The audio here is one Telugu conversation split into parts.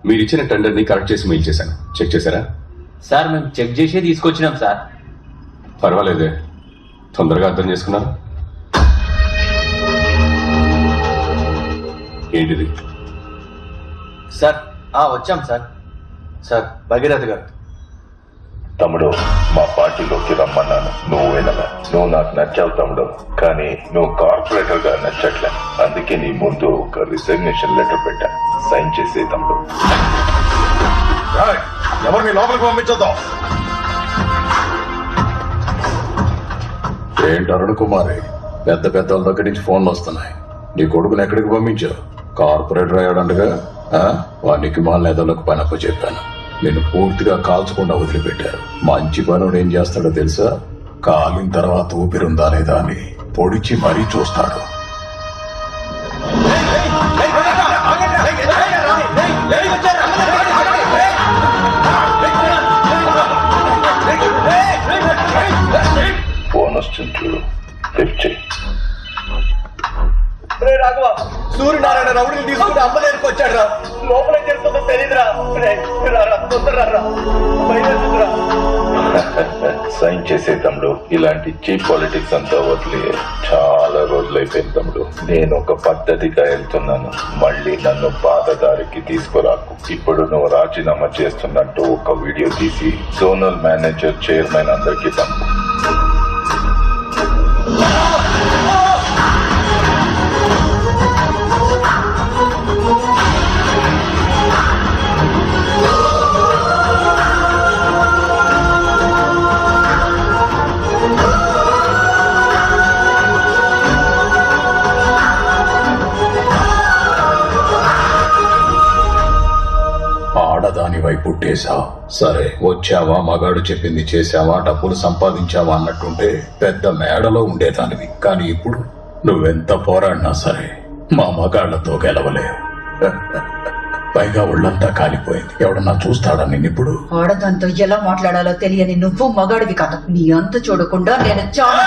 మీరు ఇచ్చిన టెండర్ ని కరెక్ట్ చేసి మెయిల్ చేశాను. చెక్ చేశారా? సార్ మేము చెక్ చేసే తీసుకొచ్చినాం సార్. పర్వాలేదే, తొందరగా అర్థం చేసుకున్నారు. ఏంటిది? సార్ వచ్చాం సార్. సార్ భగీరథ గారు. తమ్ముడు, మా పార్టీలోకి రమ్మన్నాను, నువ్వు వెళ్ళగా. నువ్వు నాకు నచ్చావు తమ్ముడు, కానీ నువ్వు కార్పొరేటర్ గా నచ్చట్లే. అందుకే నీ ముందు ఒక రిసిగ్నేషన్ లెటర్ పెట్టా, సైన్ చేసే తమ్ముడు. ఎవరిని లోపలికి పంపించొద్దాం. ఏంటి అరుణ్ కుమారి, పెద్ద పెద్దల దగ్గర నుంచి ఫోన్లు వస్తున్నాయి. నీ కొడుకుని ఎక్కడికి పంపించావు? కార్పొరేటర్ అయ్యాడంటగా. వానికి మా నేతలకు పని అప్ప చెప్పాను. నేను పూర్తిగా కాల్చకుండా వదిలిపెట్టారు. మంచి పనుడు ఏం చేస్తాడో తెలుసా? కాలిన తర్వాత ఊపిరుందా లేదా అని పొడిచి మరీ చూస్తాడు. ఫోన్ వస్తుంది చూడు, లిఫ్ట్ చెయ్యి. రాఘవ, సూర్యనారాయణ రౌడీని తీసుకుంటే అమ్మ దగ్గరికి వచ్చాడు రా. లోపల ఏం చేస్తుందో తెలియదురా. సైన్ చేసే తమ్ముడు. ఇలాంటి చీప్ పాలిటిక్స్ అంతా వదిలే చాలా రోజులైపోయింది తమ్ముడు. నేను ఒక పద్ధతిగా వెళ్తున్నాను, మళ్ళీ నన్ను బాధదారికి తీసుకురాకు. ఇప్పుడు నువ్వు రాజీనామా చేస్తున్నట్టు ఒక వీడియో తీసి జోనల్ మేనేజర్, చైర్మన్ అందరికీ పంపు. ఆడదానివై పుట్టేశావు. సరే, వచ్చావా, మగాడు చెప్పింది చేశావా, డబ్బులు సంపాదించావా అన్నట్టుంటే పెద్ద మేడలో ఉండేదానివి. కానీ ఇప్పుడు నువ్వెంత పోరాడినా సరే మా మగాళ్లతో గెలవలేవు. పైగా ఒళ్ళంతా కాలిపోయింది. ఎవడన్నా చూస్తాడా నిన్నిప్పుడు? ఆడదాంతో ఎలా మాట్లాడాలో తెలియని నువ్వు మగాడివి కాదు. నీ అంత చూడకుండా నేను చాలా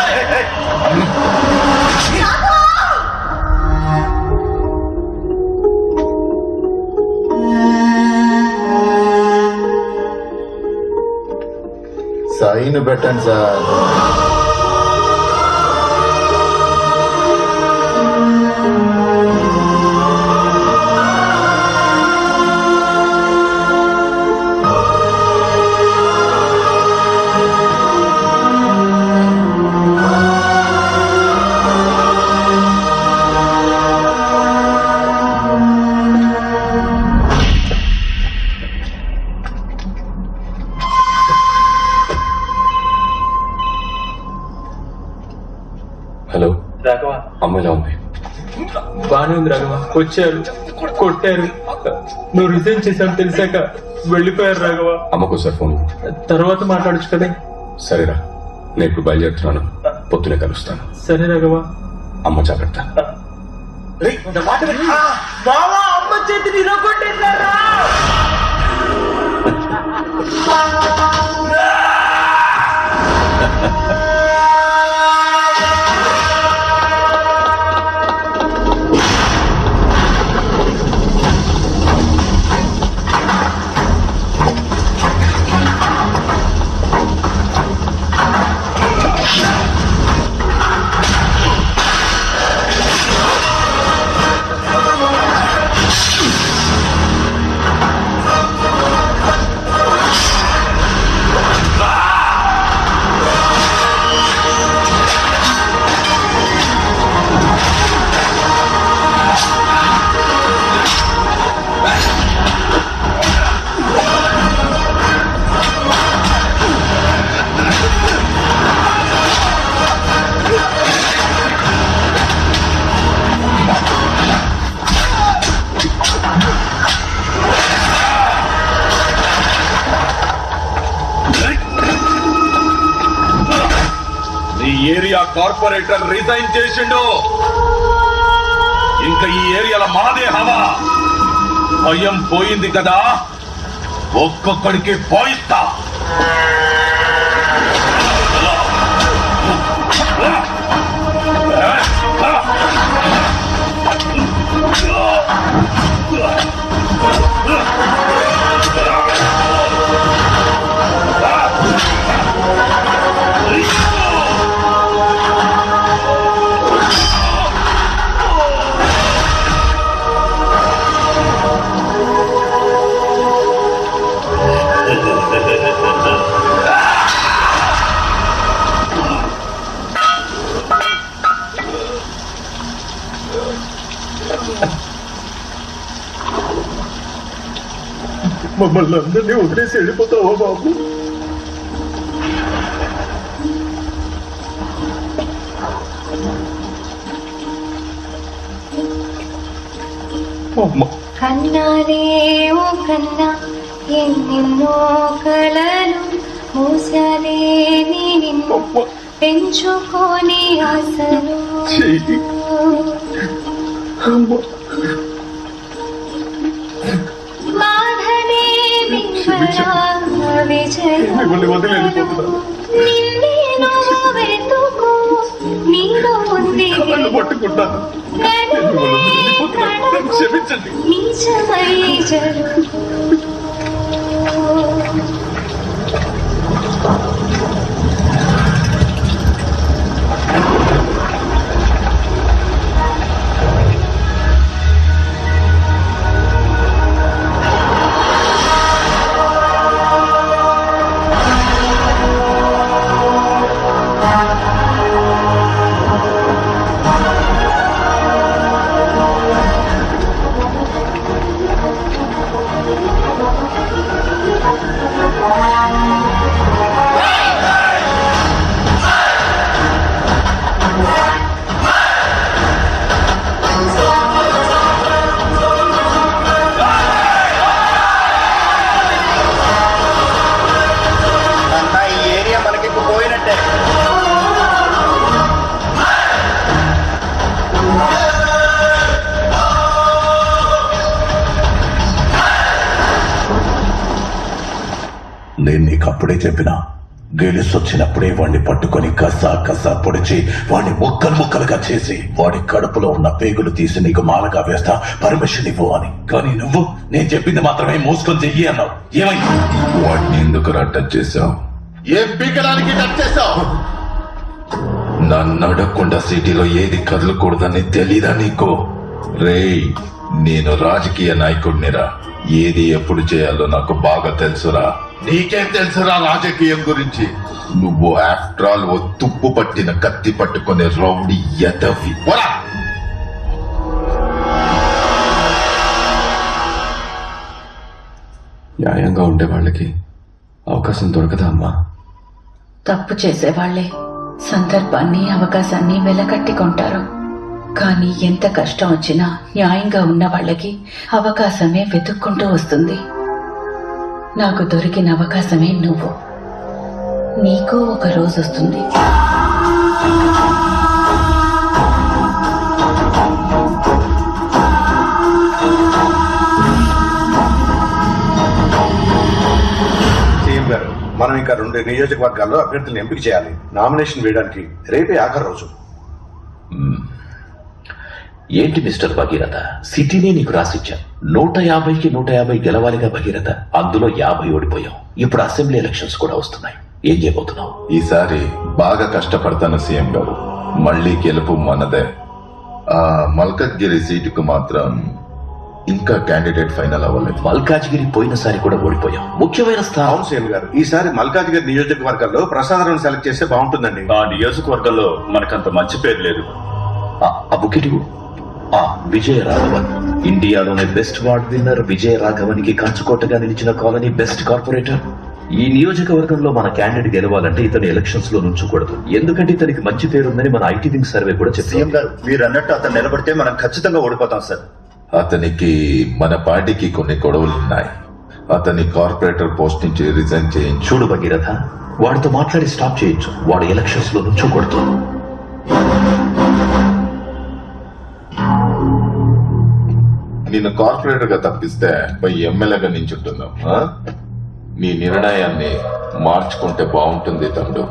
సైన్ పెట్టండి సార్. హలో రాఘవ. అమ్మ ఎలా ఉంది? బానే ఉంది రాఘవ. వచ్చారు, కొట్టారు. నువ్వు రిజైన్ చేశావు తెలిసాక వెళ్ళిపోయారు రాఘవ. అమ్మకు సార్ ఫోన్. తర్వాత మాట్లాడచ్చు కదా. సరేరా, నేను ఇప్పుడు బయలుదేరుతున్నాను. పొద్దునే కలుస్తాను. సరే రాఘవ. అమ్మ జాగ్రత్త. అమ్మ చేతిని ఇరగొట్టేశారా? ఏరియా కార్పొరేటర్ రిజైన్ చేసిండు. ఇంకా ఈ ఏరియాలో మనదే హవా. భయం పోయింది కదా, ఒక్కొక్కడికి పోయిస్తా. మమ్మల్ని అందరినీ వదిలేసి వెళ్ళిపోతావా బాబు? కన్నాలే ఓ కన్నా ఎన్నెన్నో కలలు మూసాలే నీ నిన్ను పెంచుకొని ఆశలు బాధనే నిన్నేను వెతుకు నీలో ఉంది నిజమై జరుగు నేను నీకు అప్పుడే చెప్పినా, గెలిసొచ్చినప్పుడే వాడిని పట్టుకొని కసా పొడిచి వాడిని ముక్కలు ముక్కలుగా చేసి వాడి కడుపులో ఉన్న పేగులు తీసి నీకు మాలగా వేస్తా, పర్మిషన్ ఇవ్వు అని. కానీ నువ్వు నేను చెప్పింది మాత్రమే మూసుకొని చెయ్యి అన్నావు. ఏమైంది? వాడిని ఎందుకు టచ్ చేశావు? ఏం పీకడానికి టచ్ చేశావు? నన్ను అడగకుండా సిటీలో ఏది కదలకూడదని తెలీదా నీకు? రేయ్, నేను రాజకీయ నాయకుడినిరా. ఏది ఎప్పుడు చేయాలో నాకు బాగా తెలుసురా. నీకేం తెలుసురా రాజకీయం గురించి? నువ్వు ఆఫ్టర్ ఆల్ ఓ తుప్పు పట్టిన కత్తి పట్టుకునే రౌడీ ఎదవి. పోరా! న్యాయంగా ఉండే వాళ్ళకి అవకాశం దొరకదా అమ్మా? తప్పు చేసేవాళ్లే సందర్భాన్ని అవకాశాన్ని వెలకట్టికొంటారు. కానీ ఎంత కష్టం వచ్చినా న్యాయంగా ఉన్న వాళ్ళకి అవకాశమే వెతుక్కుంటూ వస్తుంది. నాకు దొరికిన అవకాశమే నువ్వు. నీకు ఒక రోజు వస్తుంది. సీఎం గారు, మనం ఇంకా 2 నియోజకవర్గాల్లో అభ్యర్థులను ఎంపిక చేయాలి. నామినేషన్ వేయడానికి రేపే ఆఖరి రోజు. ఏంటి మిస్టర్ భగీరథ, సిటీనే నీకు రాసిచ్చాం. 150కి 150 గెలవాలిగా భగీరథ. అందులో 50 ఓడిపోయాం. ఇప్పుడు అసెంబ్లీ ఎలక్షన్స్ కూడా వస్తున్నాయి. ఏం చేయబోతున్నావు? ఈసారి బాగా కష్టపడతాను సీఎం గారు. మళ్ళీ గెలుపు మనదే. ఆ మల్కజ్గిరి సీటుకు మాత్రం ఇంకా క్యాండిడేట్ ఫైనల్ అవ్వలేదు. మల్కాజ్గిరి పోయినసారి కూడా ఓడిపోయాం. ముఖ్యమైన స్థానం. అవును సీఎం గారు, ఈసారి మల్కాజ్గిరి నియోజకవర్గాల్లో ప్రసాదరావుని సెలెక్ట్ చేస్తే బాగుంటుందండి. ఆ నియోజకవర్గంలో మనకంత మంచి పేరు లేదు. ఆ బుకెట్ విజయ రాఘవన్, ఇండియాలోనే best ward winner Vijaya Raghavan కి కంచుకోటగా నిలిచిన కాలనీ బెస్ట్ కార్పొరేటర్. ఈ నియోజకవర్గంలో మన క్యాండిడేట్ గెలవాలంటే ఇతను ఎలక్షన్స్ లో నుంచకూడదు. ఎందుకంటే ఇతనికి మంచి పేరుందని మన ఐటీ వింగ్ సర్వే కూడా చెప్పింది. సీఎం గారు, మీరు అన్నట్టు అతను నిలబడితే మనం ఖచ్చితంగా ఓడిపోతాం సార్. అతనికి మన పార్టీకి కొన్ని గొడవలున్నాయి. అతని కార్పొరేటర్ పోస్ట్ నుంచి రిజైన్ చేయించు. చూడు భగీరథ, వాడితో మాట్లాడి స్టాప్ చేయొచ్చు. వాడు ఎలక్షన్స్ లో నుంచకూడదు. నేను కార్పొరేటర్ గా తప్పిస్తే పోయి ఎమ్మెల్యేగా నించుంటున్నావు. నీ నిర్ణయాన్ని మార్చుకుంటే బాగుంటుంది తమ్ముడు.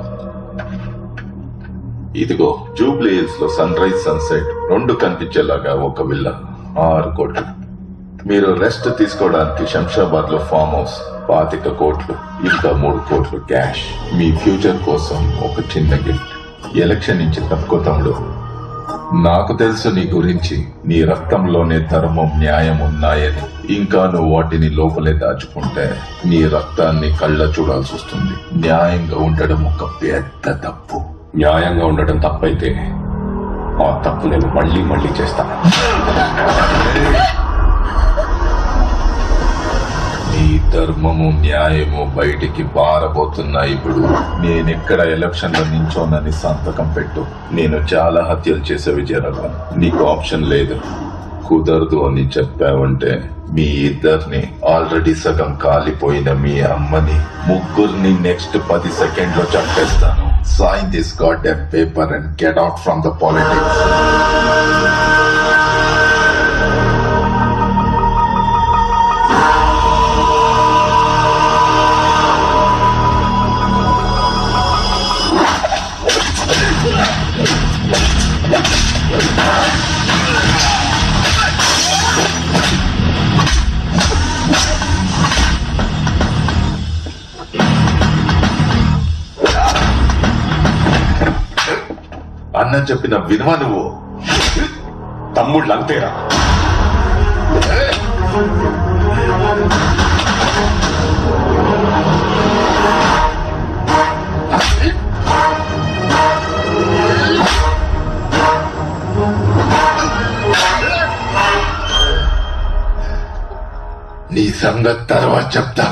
ఇదిగో జూబ్లీ హిల్స్ లో సన్ రైజ్ సన్సెట్ 2 కనిపించేలాగా ఒక విల్లా 6 కోట్లు. మీరు రెస్ట్ తీసుకోవడానికి శంషాబాద్ లో ఫామ్ హౌస్ 25 కోట్లు, ఇంకా 3 కోట్లు క్యాష్. మీ ఫ్యూచర్ కోసం ఒక చిన్న గిఫ్ట్. ఎలక్షన్ నుంచి తప్పుకో తమ్ముడు. నాకు తెలుసు నీ గురించి. నీ రక్తంలోనే ధర్మం, న్యాయం ఉన్నాయని. ఇంకా నువ్వు వాటిని లోపలే దాచుకుంటే నీ రక్తాన్ని కళ్ళ చూడాల్సి వస్తుంది. న్యాయంగా ఉండడం ఒక పెద్ద తప్పు. న్యాయంగా ఉండటం తప్పైతే ఆ తప్పు నేను మళ్ళీ మళ్ళీ చేస్తాను. నీ ధర్మము న్యాయము బయటికి పారబోతున్నాయి. ఇప్పుడు నేనెక్కడ ఎలక్షన్ లో నించోనని సంతకం పెట్టు. నేను చాలా హత్యలు చేసే విజయరాఘవన్, నీకు ఆప్షన్ లేదు. కుదరదు అని చెప్పావంటే మీ ఇద్దరిని, ఆల్రెడీ సగం కాలిపోయిన మీ అమ్మని, ముగ్గురిని నెక్స్ట్ 10 సెకండ్లో చంపేస్తాను. Sign this god paper and get out from the politics. అన్న చెప్పిన వినవా నువ్వు? తమ్ముళ్ళు అంతేరా. నీ సంగతి తర్వాత చెప్తా.